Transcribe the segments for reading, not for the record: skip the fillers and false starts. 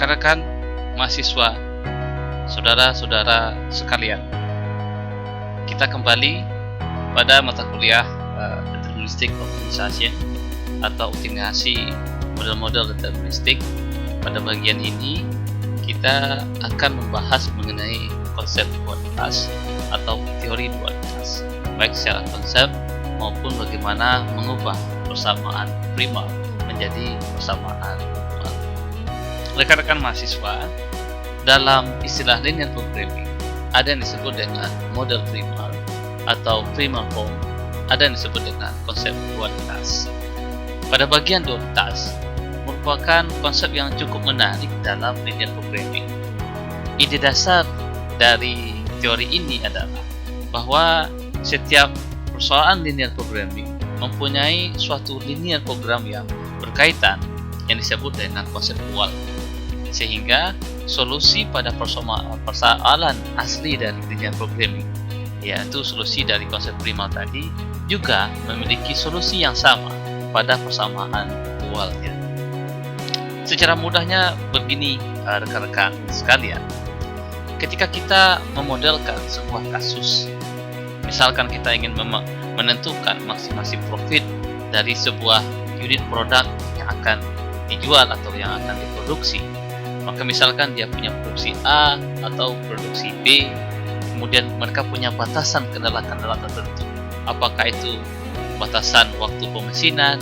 rekan-rekan mahasiswa, saudara-saudara sekalian, kita kembali pada mata kuliah Deterministic Optimization atau optimasi model-model deterministik. Pada bagian ini kita akan membahas mengenai konsep dualitas atau teori dualitas, baik secara konsep maupun bagaimana mengubah persamaan primal menjadi persamaan dual. Rekan-rekan mahasiswa, dalam istilah linear programming ada yang disebut dengan model primal atau primal form, ada yang disebut dengan konsep dualitas. Pada bagian dualitas merupakan konsep yang cukup menarik dalam linear programming. Ide dasar dari teori ini adalah bahwa setiap persoalan linear programming mempunyai suatu linear program yang berkaitan yang disebut dengan konsep dual, sehingga solusi pada persoalan asli dari linear programming, yaitu solusi dari konsep primal tadi, juga memiliki solusi yang sama pada persamaan dualnya. Secara mudahnya begini, rekan-rekan sekalian, ketika kita memodelkan sebuah kasus, misalkan kita ingin menentukan maksimasi profit dari sebuah unit produk yang akan dijual atau yang akan diproduksi, maka misalkan dia punya produksi A atau produksi B, kemudian mereka punya batasan kendala-kendala tertentu, apakah itu batasan waktu pemesinan,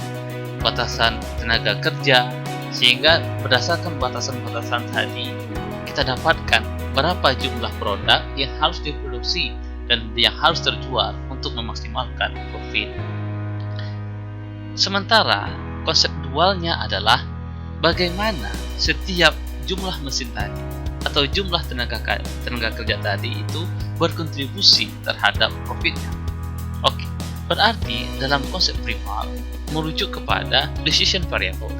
batasan tenaga kerja, sehingga berdasarkan batasan-batasan tadi kita dapatkan berapa jumlah produk yang harus diproduksi dan yang harus terjual untuk memaksimalkan profit. Sementara konsep dualnya adalah bagaimana setiap jumlah mesin tadi atau jumlah tenaga kerja tadi itu berkontribusi terhadap profitnya. Oke, berarti dalam konsep primal merujuk kepada decision variable.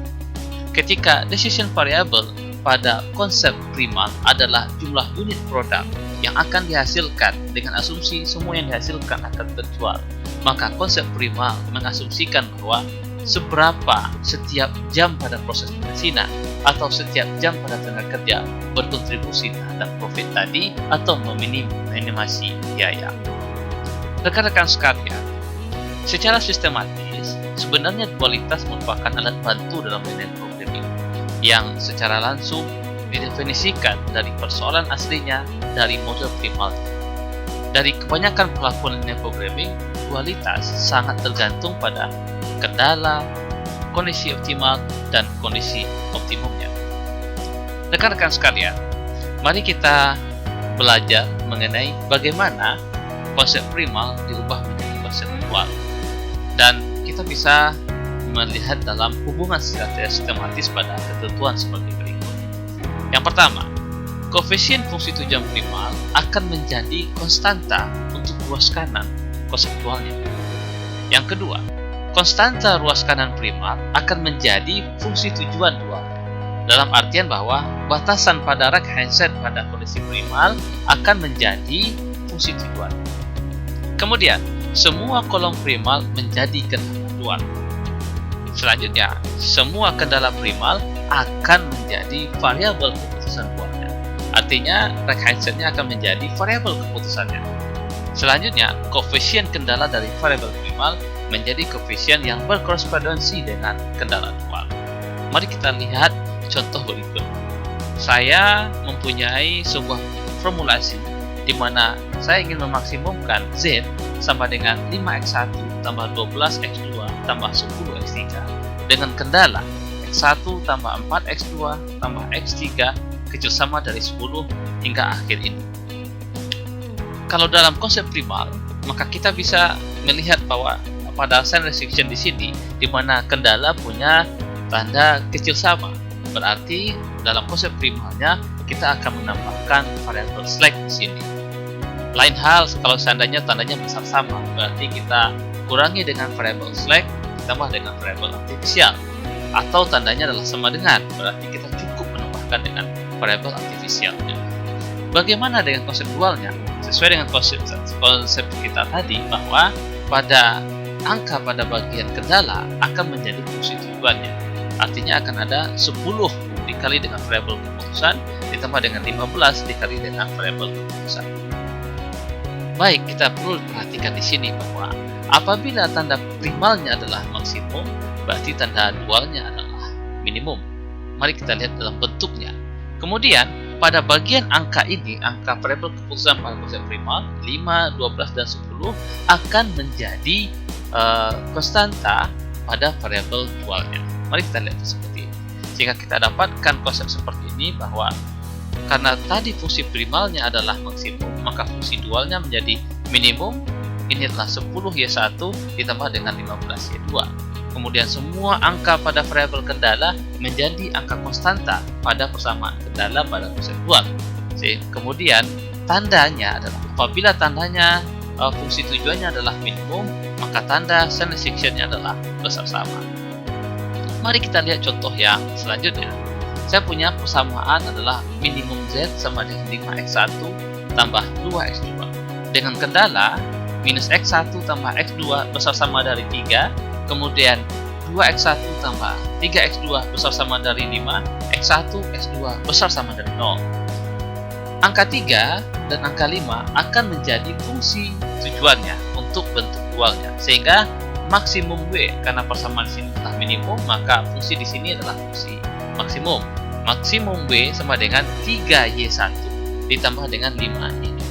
Ketika decision variable pada konsep primal adalah jumlah unit produk yang akan dihasilkan dengan asumsi semua yang dihasilkan akan terjual, maka konsep primal mengasumsikan bahwa seberapa setiap jam pada proses pemesinan atau setiap jam pada tenaga kerja berkontribusi terhadap profit tadi atau meminimasi biaya. Rekan-rekan sekalian, secara sistematis sebenarnya dualitas merupakan alat bantu dalam linear programming yang secara langsung didefinisikan dari persoalan aslinya dari model primal. Dari kebanyakan pelakuan linear programming, dualitas sangat tergantung pada kendala, kondisi optimal, dan kondisi optimumnya. Rekan-rekan sekalian, mari kita belajar mengenai bagaimana konsep primal dirubah menjadi konsep dual. Dan kita bisa melihat dalam hubungan secara sistematis pada ketentuan sebagai berikut. Yang pertama, koefisien fungsi tujuan primal akan menjadi konstanta untuk ruas kanan konseptualnya. Yang kedua, konstanta ruas kanan primal akan menjadi fungsi tujuan dual, dalam artian bahwa batasan pada right hand side pada kondisi primal akan menjadi fungsi tujuan. Kemudian, semua kolom primal menjadi kendala dual. Selanjutnya, semua kendala primal akan menjadi variabel keputusan dualnya. Artinya, right hand side-nya akan menjadi variabel keputusannya. Selanjutnya, koefisien kendala dari variabel primal menjadi koefisien yang berkorespondensi dengan kendala dual. Mari kita lihat contoh berikut. Saya mempunyai sebuah formulasi di mana saya ingin memaksimumkan Z sama dengan 5x1 tambah 12x2 tambah 10x3 dengan kendala x1 tambah 4x2 tambah x3 kecil sama dari 10 hingga akhir ini. Kalau dalam konsep primal, maka kita bisa melihat bahwa pada sign restriction di sini, di mana kendala punya tanda kecil sama, berarti dalam konsep primalnya kita akan menambahkan variabel slack di sini. Lain hal kalau seandainya tandanya besar sama, berarti kita kurangi dengan variabel slack ditambah dengan variabel artifisial, atau tandanya adalah sama dengan, berarti kita cukup menambahkan dengan variabel artifisialnya. Bagaimana dengan konsep dualnya? Sesuai dengan konsep kita tadi, bahwa pada angka pada bagian kendala akan menjadi fungsi tujuannya. Artinya akan ada 10 dikali dengan variabel keputusan ditambah dengan 15 dikali dengan variabel keputusan. Baik, kita perlu perhatikan di sini bahwa apabila tanda primalnya adalah maksimum, berarti tanda dualnya adalah minimum. Mari kita lihat dalam bentuknya. Kemudian, pada bagian angka ini, angka variabel keputusan pada konsep primal, 5, 12, dan 10 akan menjadi konstanta pada variabel dualnya. Mari kita lihat seperti ini. Jika kita dapatkan konsep seperti ini bahwa karena tadi fungsi primalnya adalah maksimum, maka fungsi dualnya menjadi minimum. Ini adalah 10Y1 ditambah dengan 15Y2. Kemudian semua angka pada variabel kendala menjadi angka konstanta pada persamaan kendala pada konsep dual. Kemudian tandanya adalah apabila tandanya fungsi tujuannya adalah minimum, maka tanda standard sectionnya adalah besar sama. Mari kita lihat contoh yang selanjutnya. Saya punya persamaan adalah minimum Z sama dengan 5x1 tambah 2x2. Dengan kendala minus x1 tambah x2 besar sama dari 3, kemudian 2x1 tambah 3x2 besar sama dari 5, x1, x2 besar sama dari 0. Angka 3 dan angka 5 akan menjadi fungsi tujuannya untuk bentuk dualnya, sehingga maksimum W, karena persamaan di sini adalah minimum, maka fungsi di sini adalah fungsi maksimum. Maksimum W sama dengan 3Y1 ditambah dengan 5Y2.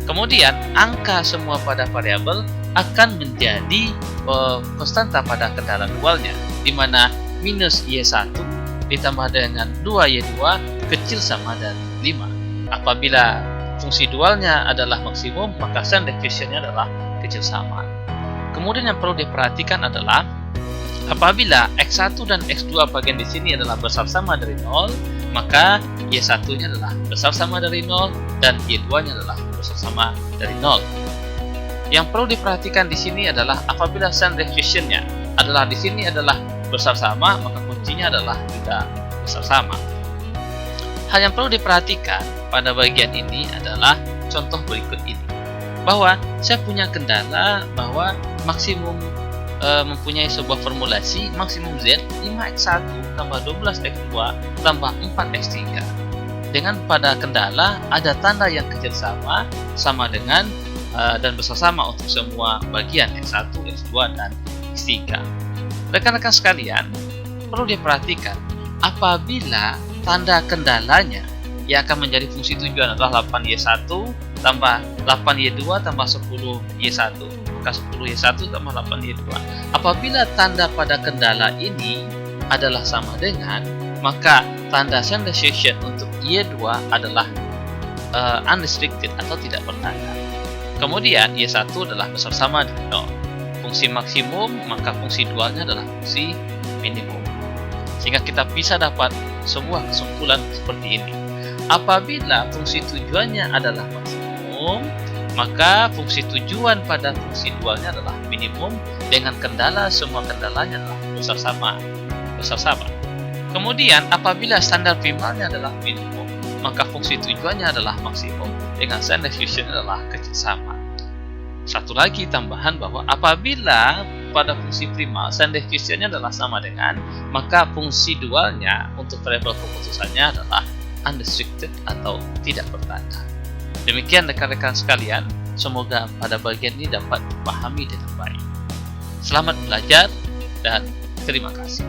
Kemudian angka semua pada variabel akan menjadi konstanta pada kendala dualnya, di mana minus Y1 ditambah dengan 2Y2 kecil sama dari 5. Apabila fungsi dualnya adalah maksimum, maka standard deviation-nya adalah kecil sama. Kemudian yang perlu diperhatikan adalah apabila x1 dan x2 bagian di sini adalah besar sama dari 0, maka y1-nya adalah besar sama dari 0 dan y2-nya adalah besar sama dari 0. Yang perlu diperhatikan di sini adalah apabila standard deviation-nya adalah di sini adalah besar sama, maka kuncinya adalah juga besar sama. Hal yang perlu diperhatikan pada bagian ini adalah contoh berikut ini, bahwa saya punya kendala bahwa maksimum mempunyai sebuah formulasi maksimum Z 5x1 tambah 12x2 tambah 4x3. Dengan pada kendala ada tanda yang kecil sama dengan dan besar sama untuk semua bagian x1, x2, dan x3. Rekan-rekan sekalian, perlu diperhatikan apabila tanda kendalanya yang akan menjadi fungsi tujuan adalah 8y1 tambah 8y2 tambah 10y1, maka 10y1 tambah 8y2. Apabila tanda pada kendala ini adalah sama dengan, maka tanda standardization untuk y2 adalah unrestricted atau tidak bertanda. Kemudian y1 adalah besar sama dengan 0. Fungsi maksimum, maka fungsi dualnya adalah fungsi minimum. Sehingga kita bisa dapat sebuah kesimpulan seperti ini. Apabila fungsi tujuannya adalah maksimum, maka fungsi tujuan pada fungsi dualnya adalah minimum, dengan kendala semua kendalanya adalah besar sama. Kemudian apabila standar primalnya adalah minimum, maka fungsi tujuannya adalah maksimum, dengan standard deviation adalah kecil sama. Satu lagi tambahan bahwa apabila pada fungsi primal standard deviation-nya adalah sama dengan, maka fungsi dualnya untuk variabel keputusannya adalah unrestricted atau tidak bertanda. Demikian rekan-rekan sekalian, semoga pada bagian ini dapat dipahami dengan baik. Selamat belajar dan terima kasih.